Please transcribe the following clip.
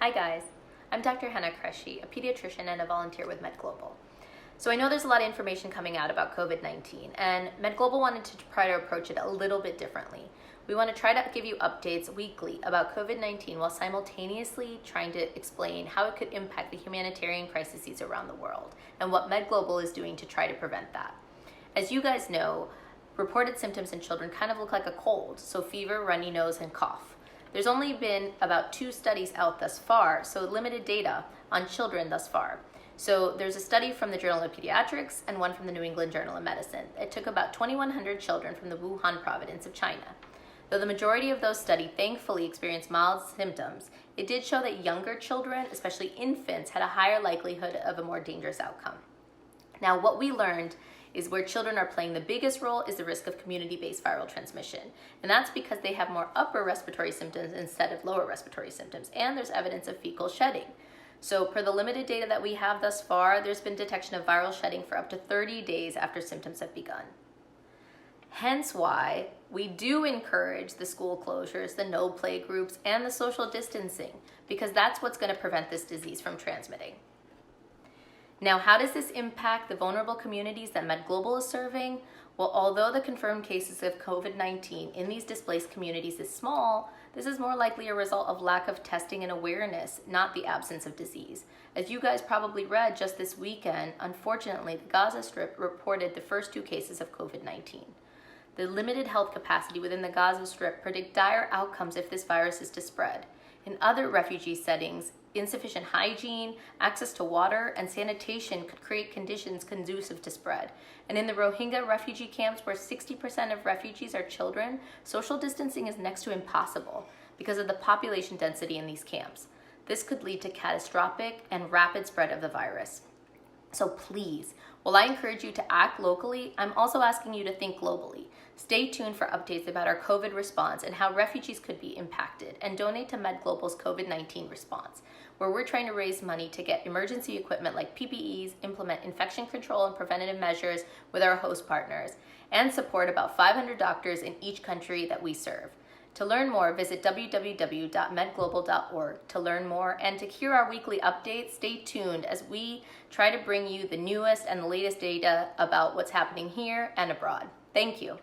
Hi guys, I'm Dr. Henna Qureshi, a pediatrician and a volunteer with MedGlobal. So I know there's a lot of information coming out about COVID-19, and MedGlobal wanted to try to approach it a little bit differently. We want to try to give you updates weekly about COVID-19 while simultaneously trying to explain how it could impact the humanitarian crises around the world and what MedGlobal is doing to try to prevent that. As you guys know, reported symptoms in children kind of look like a cold, so fever, runny nose, and cough. There's only been about 2 studies out thus far, so limited data on children thus far. So there's a study from the Journal of Pediatrics and one from the New England Journal of Medicine. It took about 2,100 children from the Wuhan province of China. Though the majority of those studied thankfully experienced mild symptoms, it did show that younger children, especially infants, had a higher likelihood of a more dangerous outcome. Now, what we learned is where children are playing the biggest role is the risk of community-based viral transmission. And that's because they have more upper respiratory symptoms instead of lower respiratory symptoms. And there's evidence of fecal shedding. So per the limited data that we have thus far, there's been detection of viral shedding for up to 30 days after symptoms have begun. Hence why we do encourage the school closures, the no play groups, and the social distancing, because that's what's going to prevent this disease from transmitting. Now, how does this impact the vulnerable communities that MedGlobal is serving? Well, although the confirmed cases of COVID-19 in these displaced communities is small, this is more likely a result of lack of testing and awareness, not the absence of disease. As you guys probably read just this weekend, unfortunately, the Gaza Strip reported the first 2 cases of COVID-19. The limited health capacity within the Gaza Strip predict dire outcomes if this virus is to spread. In other refugee settings, insufficient hygiene, access to water, and sanitation could create conditions conducive to spread. And in the Rohingya refugee camps, where 60% of refugees are children, social distancing is next to impossible because of the population density in these camps. This could lead to catastrophic and rapid spread of the virus. So please, while I encourage you to act locally, I'm also asking you to think globally. Stay tuned for updates about our COVID response and how refugees could be impacted, and donate to MedGlobal's COVID-19 response, where we're trying to raise money to get emergency equipment like PPEs, implement infection control and preventative measures with our host partners, and support about 500 doctors in each country that we serve. To learn more, visit www.medglobal.org to learn more, and to hear our weekly updates, stay tuned as we try to bring you the newest and the latest data about what's happening here and abroad. Thank you.